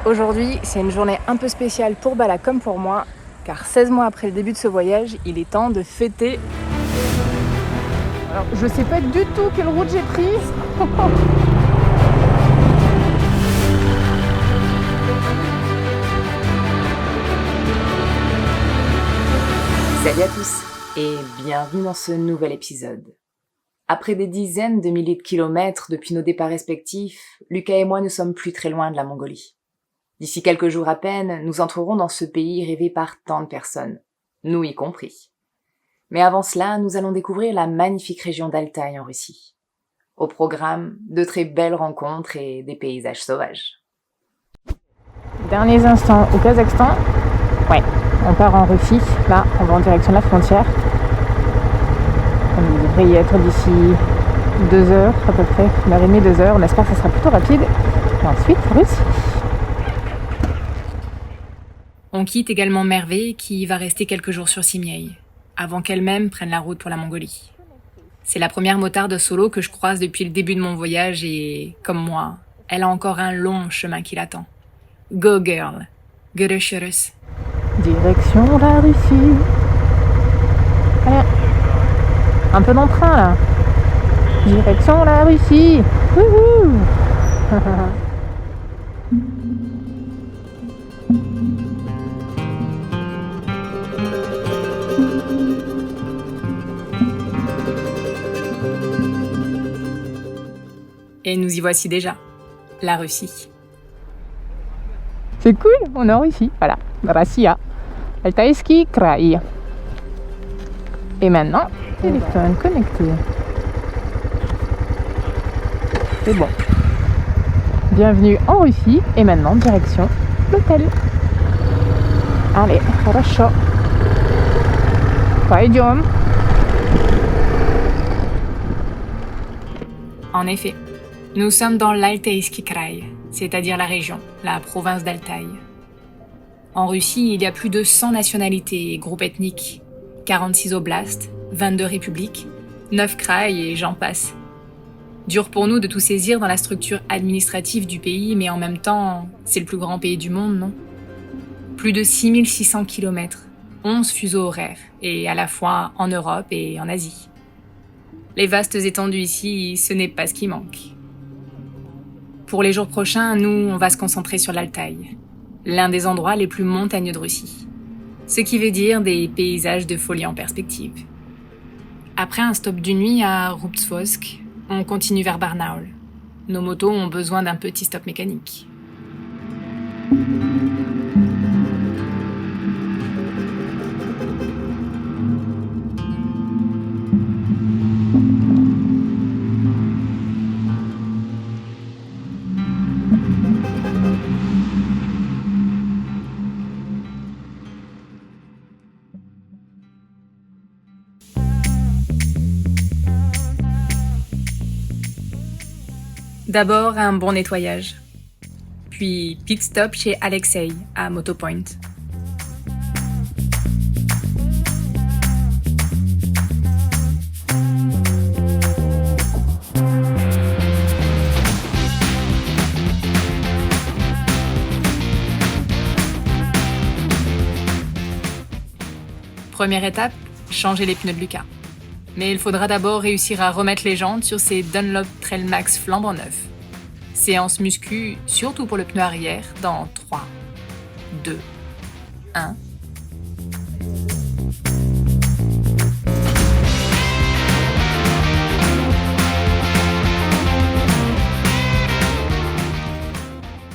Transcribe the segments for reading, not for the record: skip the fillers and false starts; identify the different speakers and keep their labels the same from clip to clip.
Speaker 1: Aujourd'hui, c'est une journée un peu spéciale pour Bala comme pour moi, car 16 mois après le début de ce voyage, il est temps de fêter. Alors, je sais pas du tout quelle route j'ai prise.
Speaker 2: Salut à tous et bienvenue dans ce nouvel épisode. Après des dizaines de milliers de kilomètres depuis nos départs respectifs, Lucas et moi ne sommes plus très loin de la Mongolie. D'ici quelques jours à peine, nous entrerons dans ce pays rêvé par tant de personnes, nous y compris. Mais avant cela, nous allons découvrir la magnifique région d'Altaï en Russie. Au programme, de très belles rencontres et des paysages sauvages.
Speaker 1: Derniers instants au Kazakhstan. Ouais, on part en Russie. Là, on va en direction de la frontière. On devrait y être d'ici 2 heures à peu près, 1h30, 2 heures. On espère que ça sera plutôt rapide. Et ensuite, Russie.
Speaker 3: On quitte également Mervé qui va rester quelques jours sur Simyei, avant qu'elle-même prenne la route pour la Mongolie. C'est la première motarde solo que je croise depuis le début de mon voyage et, comme moi, elle a encore un long chemin qui l'attend. Go girl, Görüşürüz.
Speaker 1: Direction la Russie. Allez, un peu d'emprunt là. Direction la Russie. Wouhou.
Speaker 3: Et nous y voici déjà, la Russie.
Speaker 1: C'est cool, on est en Russie. Voilà, Россия. Altaïski Krai. Et maintenant, téléphone connecté. C'est bon. Bienvenue en Russie et maintenant direction l'hôtel. Allez, хорошо. Пойдем.
Speaker 3: En effet, nous sommes dans l'Altaïski Krai, c'est-à-dire la région, la province d'Altaï. En Russie, il y a plus de 100 nationalités et groupes ethniques, 46 oblasts, 22 républiques, 9 kraïs et j'en passe. Dur pour nous de tout saisir dans la structure administrative du pays, mais en même temps, c'est le plus grand pays du monde, non ? Plus de 6600 km, 11 fuseaux horaires, et à la fois en Europe et en Asie. Les vastes étendues ici, ce n'est pas ce qui manque. Pour les jours prochains, nous, on va se concentrer sur l'Altaï, l'un des endroits les plus montagneux de Russie. Ce qui veut dire des paysages de folie en perspective. Après un stop d'une nuit à Rubtsvosk, on continue vers Barnaul. Nos motos ont besoin d'un petit stop mécanique. D'abord, un bon nettoyage. Puis, pit stop chez Alexei, à Motopoint. Première étape, changer les pneus de Lucas. Mais il faudra d'abord réussir à remettre les jantes sur ces Dunlop Trail Max flambant neufs. Séance muscu, surtout pour le pneu arrière, dans 3, 2, 1.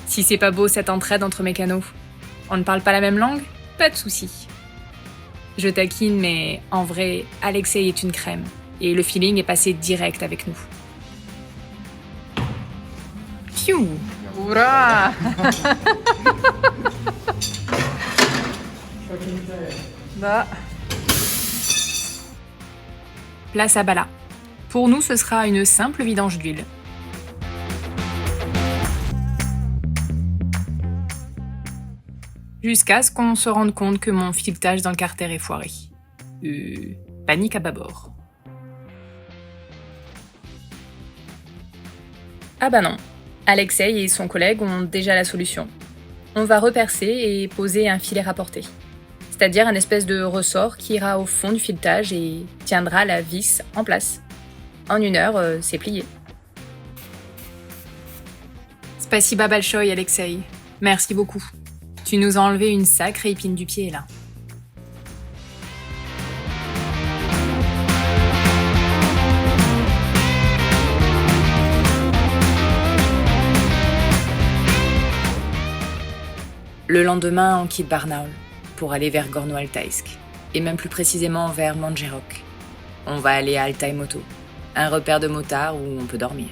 Speaker 3: Si c'est pas beau cette entraide entre mécanos, on ne parle pas la même langue ? Pas de souci. Je taquine, mais en vrai, Alexei est une crème, et le feeling est passé direct avec nous. Pfiou !
Speaker 1: Ура! Да.
Speaker 3: Place à Bala. Pour nous, ce sera une simple vidange d'huile. Jusqu'à ce qu'on se rende compte que mon filetage dans le carter est foiré. Panique à bâbord. Ah bah non, Alexei et son collègue ont déjà la solution. On va repercer et poser un filet rapporté, c'est-à-dire un espèce de ressort qui ira au fond du filetage et tiendra la vis en place. En 1 heure, c'est plié. Spasiba balshoi, Alexei. Merci beaucoup. Tu nous as enlevé une sacrée épine du pied, là. Le lendemain, on quitte Barnaul pour aller vers Gorno-Altaisk, et même plus précisément vers Manjerok. On va aller à Altai Moto, un repère de motards où on peut dormir.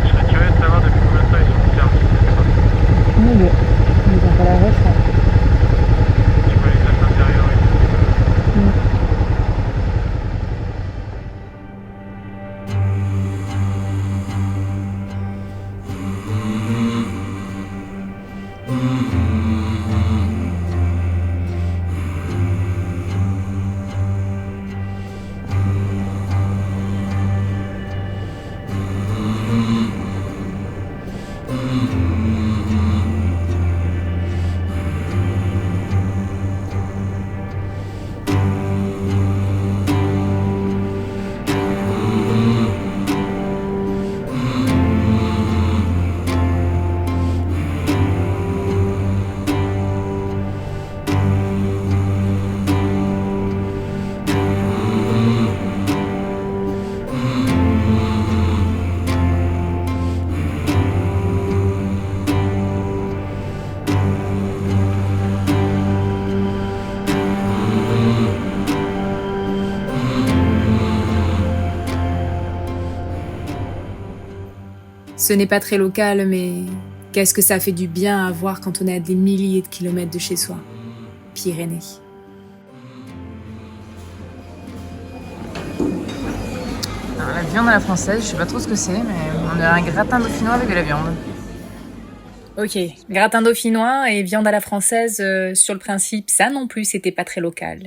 Speaker 4: Je serais curieux de savoir depuis combien de temps ils sont servis, je sais pas.
Speaker 1: Ils ont pas la ref.
Speaker 4: Tu vois les classes d'intérieur et tout.
Speaker 3: Ce n'est pas très local, mais qu'est-ce que ça fait du bien à voir quand on est à des milliers de kilomètres de chez soi. Pyrénées.
Speaker 1: Alors, la viande à la française, je sais pas trop ce que c'est, mais on a un gratin dauphinois avec de la viande.
Speaker 3: Ok, gratin dauphinois et viande à la française, sur le principe, ça non plus, c'était pas très local.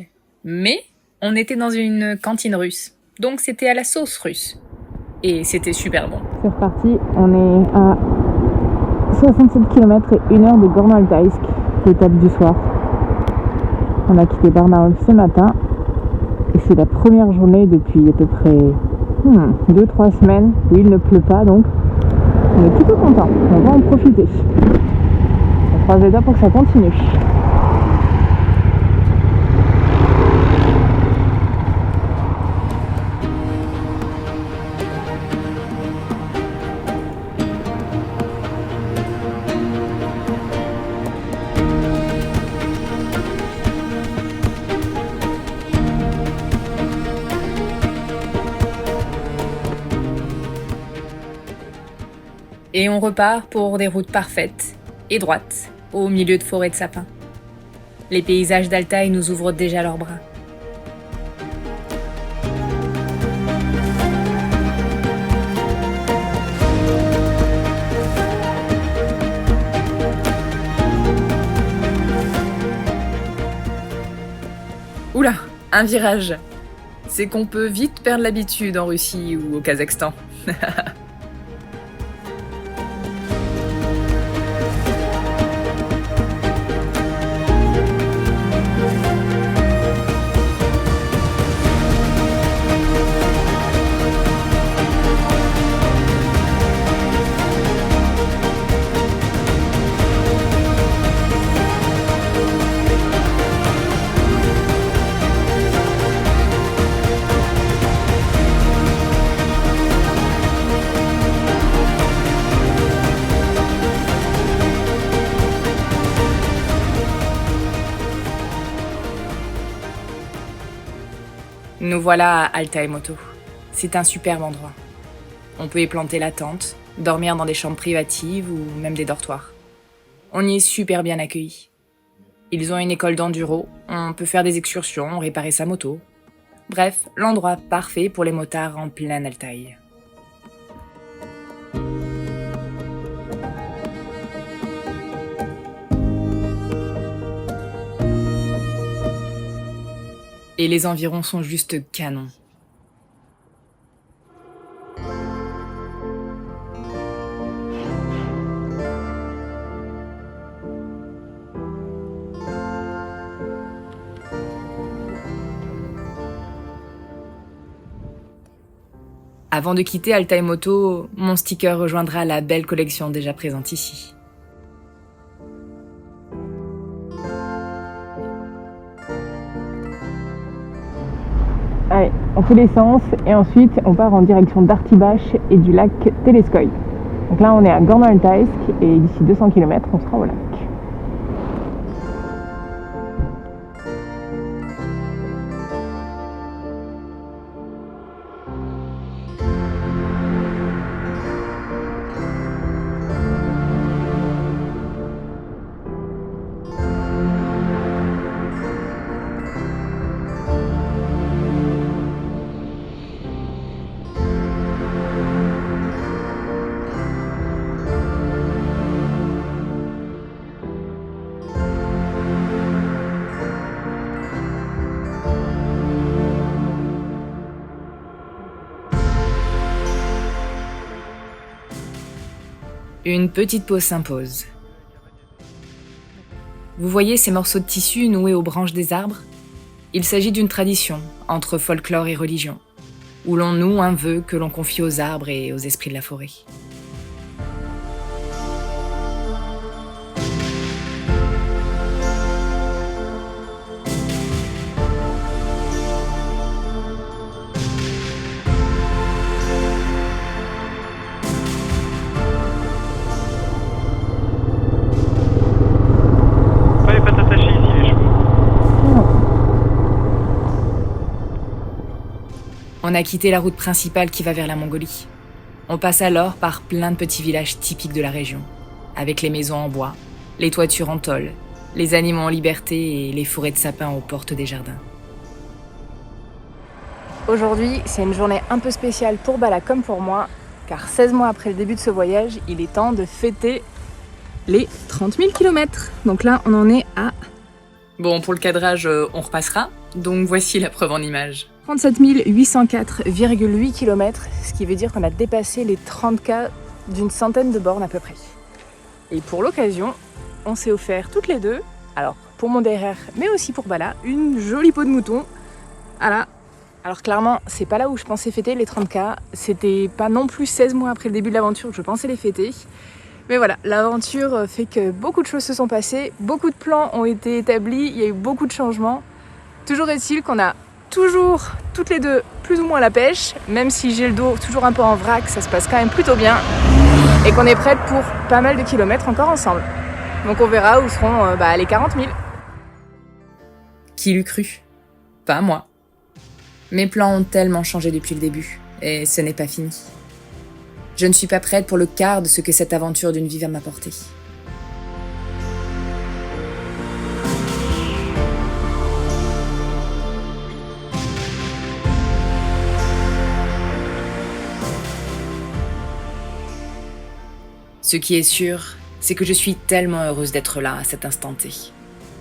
Speaker 3: Mais on était dans une cantine russe, donc c'était à la sauce russe. Et c'était super bon.
Speaker 1: C'est reparti, on est à 67 km et 1 heure de Gorno-Altaisk, l'étape du soir. On a quitté Barnaul ce matin et c'est la première journée depuis à peu près 2-3 semaines où il ne pleut pas, donc on est plutôt content, on va en profiter. On croise les doigts pour que ça continue.
Speaker 3: Et on repart pour des routes parfaites et droites, au milieu de forêts de sapins. Les paysages d'Altaï nous ouvrent déjà leurs bras. Oula, un virage. C'est qu'on peut vite perdre l'habitude en Russie ou au Kazakhstan. Nous voilà à Altai Moto. C'est un superbe endroit. On peut y planter la tente, dormir dans des chambres privatives ou même des dortoirs. On y est super bien accueillis. Ils ont une école d'enduro, on peut faire des excursions, réparer sa moto. Bref, l'endroit parfait pour les motards en plein Altaï. Et les environs sont juste canons. Avant de quitter Altai Moto, mon sticker rejoindra la belle collection déjà présente ici.
Speaker 1: Allez, on fait l'essence et ensuite on part en direction d'Artibache et du lac Teleskoy. Donc là on est à Gornal-Taisk et d'ici 200 km on sera au lac.
Speaker 3: Une petite pause s'impose. Vous voyez ces morceaux de tissu noués aux branches des arbres ? Il s'agit d'une tradition entre folklore et religion, où l'on noue un vœu que l'on confie aux arbres et aux esprits de la forêt.
Speaker 4: Pas les pattes attachées ici, les chevaux.
Speaker 3: On a quitté la route principale qui va vers la Mongolie. On passe alors par plein de petits villages typiques de la région, avec les maisons en bois, les toitures en tôle, les animaux en liberté et les forêts de sapins aux portes des jardins.
Speaker 1: Aujourd'hui, c'est une journée un peu spéciale pour Bala comme pour moi, car 16 mois après le début de ce voyage, il est temps de fêter les 30 000 km. Donc là, on en est à
Speaker 3: Bon, pour le cadrage, on repassera, donc voici la preuve en images.
Speaker 1: 37 804,8 km, ce qui veut dire qu'on a dépassé les 30K d'une centaine de bornes à peu près. Et pour l'occasion, on s'est offert toutes les deux, alors pour mon derrière, mais aussi pour Bala, une jolie peau de mouton. Voilà. Alors clairement, c'est pas là où je pensais fêter les 30K, c'était pas non plus 16 mois après le début de l'aventure que je pensais les fêter. Mais voilà, l'aventure fait que beaucoup de choses se sont passées, beaucoup de plans ont été établis, il y a eu beaucoup de changements. Toujours est-il qu'on a toujours, toutes les deux, plus ou moins la pêche, même si j'ai le dos toujours un peu en vrac, ça se passe quand même plutôt bien, et qu'on est prête pour pas mal de kilomètres encore ensemble. Donc on verra où seront les 40 000.
Speaker 3: Qui l'eût cru ? Pas moi. Mes plans ont tellement changé depuis le début, et ce n'est pas fini. Je ne suis pas prête pour le quart de ce que cette aventure d'une vie va m'apporter. Ce qui est sûr, c'est que je suis tellement heureuse d'être là à cet instant T.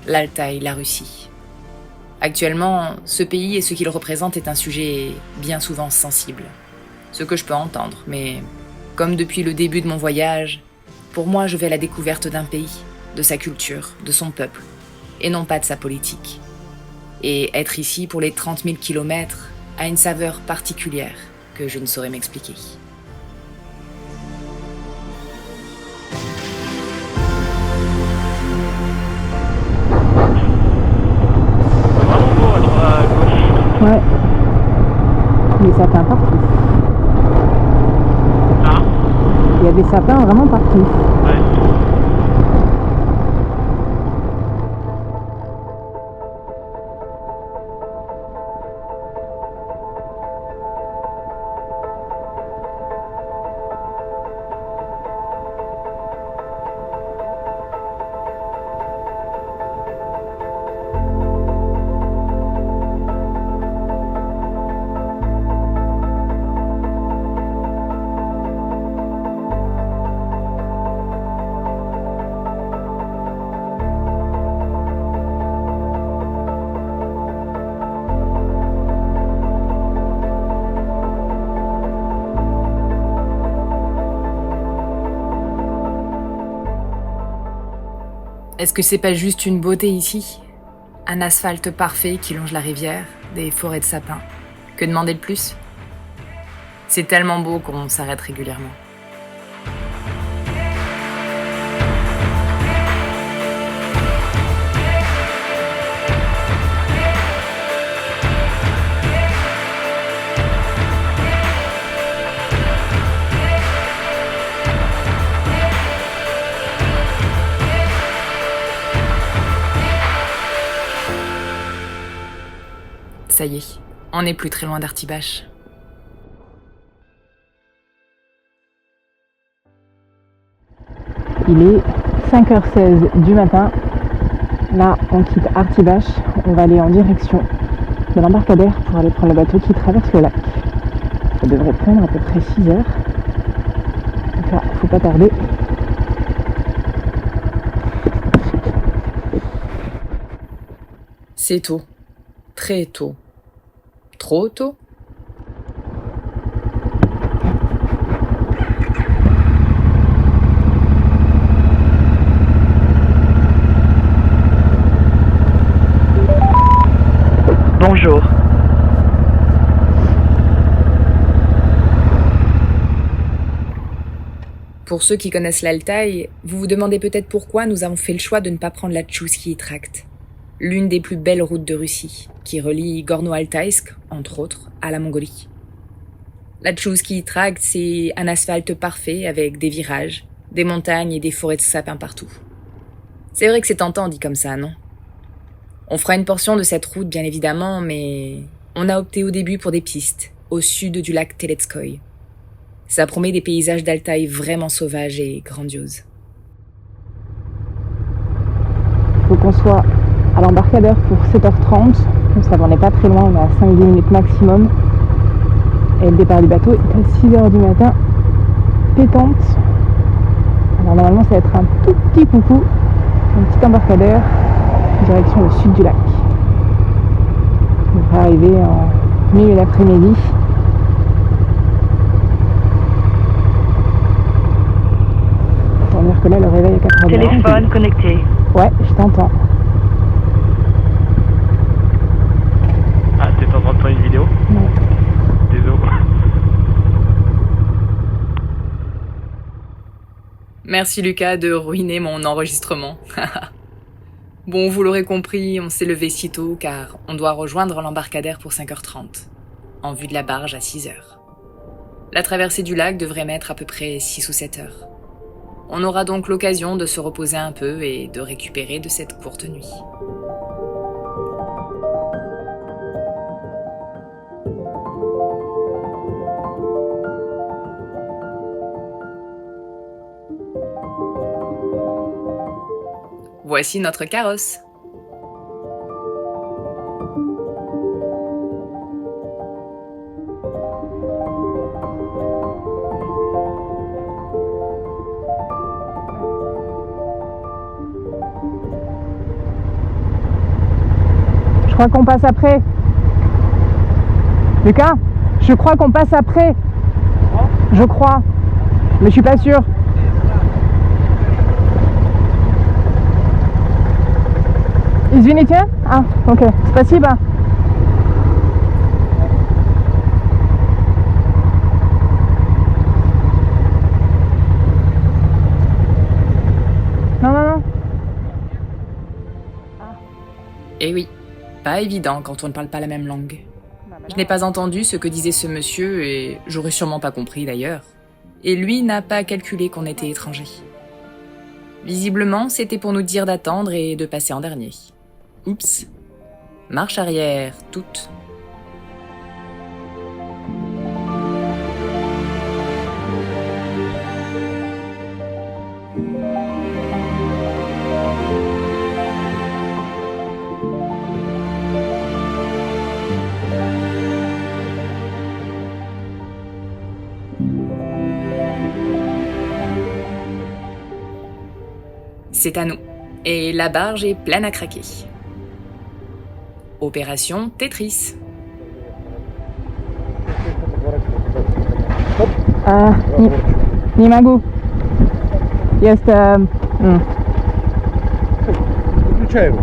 Speaker 3: L'Altaï, la Russie. Actuellement, ce pays et ce qu'il représente est un sujet bien souvent sensible. Ce que je peux entendre, mais comme depuis le début de mon voyage, pour moi je vais à la découverte d'un pays, de sa culture, de son peuple, et non pas de sa politique. Et être ici pour les 30 000 kilomètres a une saveur particulière que je ne saurais m'expliquer.
Speaker 4: Vraiment beau à gauche.
Speaker 1: Ouais. Les sapins partout.
Speaker 4: Hein?
Speaker 1: Il y a des sapins vraiment partout.
Speaker 4: Ouais.
Speaker 3: Est-ce que c'est pas juste une beauté ici? Un asphalte parfait qui longe la rivière, des forêts de sapins. Que demander de plus? C'est tellement beau qu'on s'arrête régulièrement. Ça y est, on n'est plus très loin d'Artibache.
Speaker 1: Il est 5h16 du matin. Là, on quitte Artibache. On va aller en direction de l'embarcadère pour aller prendre le bateau qui traverse le lac. Ça devrait prendre à peu près 6 heures. Donc là, faut pas tarder.
Speaker 3: C'est tôt. Très tôt. Trop tôt?
Speaker 5: Bonjour.
Speaker 3: Pour ceux qui connaissent l'Altaï, vous vous demandez peut-être pourquoi nous avons fait le choix de ne pas prendre la Tchousky Tract, l'une des plus belles routes de Russie, qui relie Gorno-Altaïsk, entre autres, à la Mongolie. La Tchousky Tract, c'est un asphalte parfait avec des virages, des montagnes et des forêts de sapins partout. C'est vrai que c'est tentant dit comme ça, non? On fera une portion de cette route, bien évidemment, mais on a opté au début pour des pistes, au sud du lac Teletskoï. Ça promet des paysages d'Altaï vraiment sauvages et grandioses.
Speaker 1: Il faut qu'on soit à l'embarcadère pour 7h30. Donc ça n'en est pas très loin, on est à 5-10 minutes maximum. Et le départ du bateau est à 6h du matin. Pétante. Alors normalement ça va être un tout petit coucou. Un petit embarcadère. Direction le sud du lac. On va arriver en milieu d'après-midi. Pour dire que là le réveil est à 4h.
Speaker 5: Téléphone connecté.
Speaker 1: Ouais, je t'entends.
Speaker 4: Ah, t'es en train de faire une vidéo?
Speaker 1: Ouais.
Speaker 4: Désolé.
Speaker 3: Merci Lucas de ruiner mon enregistrement. Bon, vous l'aurez compris, on s'est levé si tôt car on doit rejoindre l'embarcadère pour 5h30, en vue de la barge à 6h. La traversée du lac devrait mettre à peu près 6 ou 7 heures. On aura donc l'occasion de se reposer un peu et de récupérer de cette courte nuit. Voici notre carrosse.
Speaker 1: Je crois qu'on passe après. Lucas, je crois qu'on passe après. Je crois, mais je suis pas sûre. Извините? Ah, ok. Спасибо. Non.
Speaker 3: Eh oui, pas évident quand on ne parle pas la même langue. Je n'ai pas entendu ce que disait ce monsieur et j'aurais sûrement pas compris d'ailleurs. Et lui n'a pas calculé qu'on était étrangers. Visiblement, c'était pour nous dire d'attendre et de passer en dernier. Oups. Marche arrière, toute. C'est à nous. Et la barge est pleine à craquer. Opération Tetris.
Speaker 1: Nie mogę. Jest...
Speaker 6: facevo.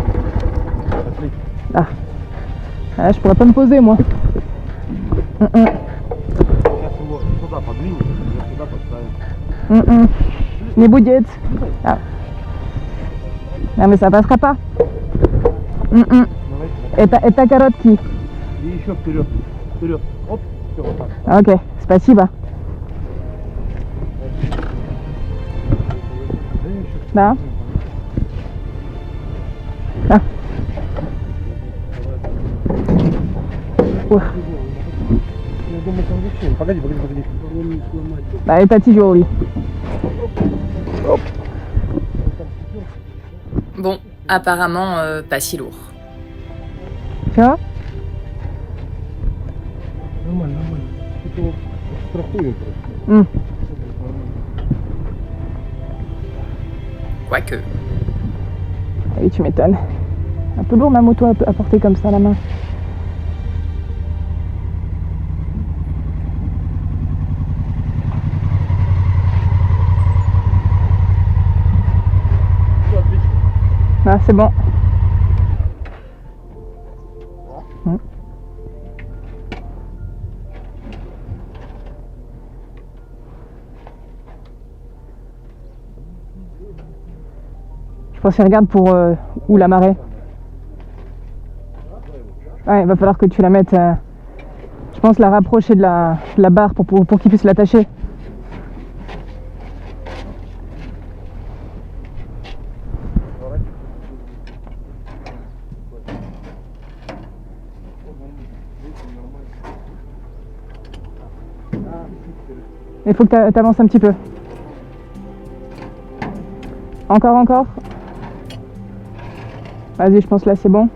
Speaker 1: Je pourrais pas me poser moi. Les bouillettes. Ah. Non mais ça passera pas. Et ta carotte qui?
Speaker 6: Еще вперед, вперед. Оп, все, вот так.
Speaker 1: Ok, спасибо. Да. А. Ух.
Speaker 6: Я думаю, там вообще. Погоди.
Speaker 1: Да, это тяжелый.
Speaker 2: Bon, apparemment pas si lourd.
Speaker 1: Все?
Speaker 6: Нормально. Это страхуем просто.
Speaker 2: Quoique.
Speaker 1: Oui, tu m'étonnes. Un peu lourd ma moto à porter comme ça à la main. Ah, c'est bon. Je pense qu'il regarde pour où la marée. Ouais, il va falloir que tu la mettes. Je pense la rapprocher de la barre pour qu'il puisse l'attacher. Il faut que tu avances un petit peu. Encore. Vas-y, je pense là c'est bon.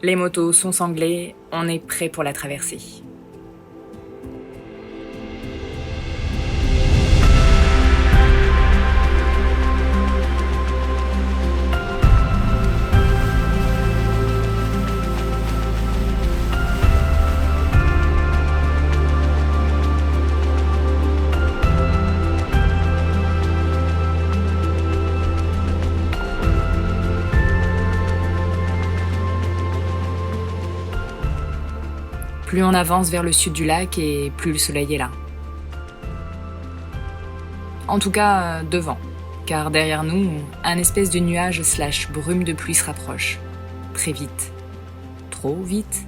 Speaker 2: Les motos sont sanglées, on est prêt pour la traversée. Plus on avance vers le sud du lac et plus le soleil est là. En tout cas, devant, car derrière nous, un espèce de nuage / brume de pluie se rapproche. Très vite. Trop vite.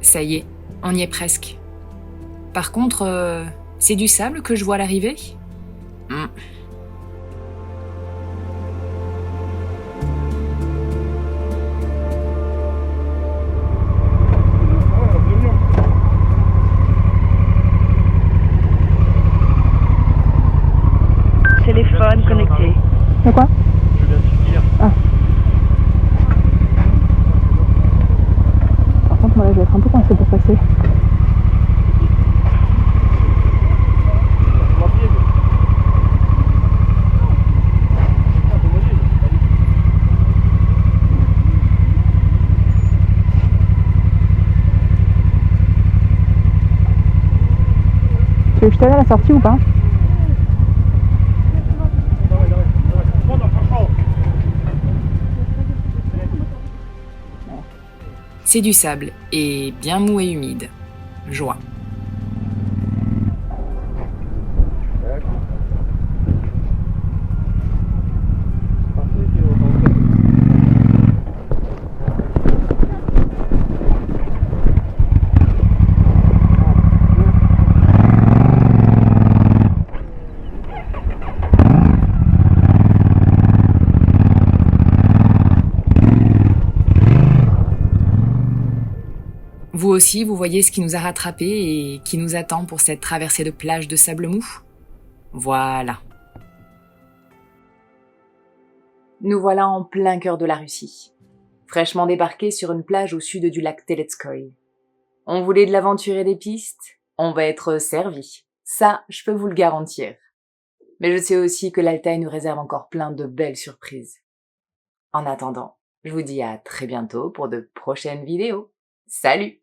Speaker 2: Ça y est, on y est presque. Par contre, c'est du sable que je vois à l'arrivée ?
Speaker 5: Téléphone connecté.
Speaker 1: C'est quoi ?
Speaker 6: Je viens de dire.
Speaker 1: Par contre, moi là je vais être un peu coincé pour passer. Tu veux que je t'aide à la sortie ou pas ?
Speaker 2: C'est du sable, et bien mou et humide. Joie. Vous aussi, vous voyez ce qui nous a rattrapés et qui nous attend pour cette traversée de plage de sable mou ?
Speaker 3: Voilà.
Speaker 2: Nous voilà en plein cœur de la Russie, fraîchement débarqués sur une plage au sud du lac Teletskoï. On voulait de l'aventure et des pistes, on va être servi. Ça, je peux vous le garantir. Mais je sais aussi que l'Altaï nous réserve encore plein de belles surprises. En attendant, je vous dis à très bientôt pour de prochaines vidéos. Salut!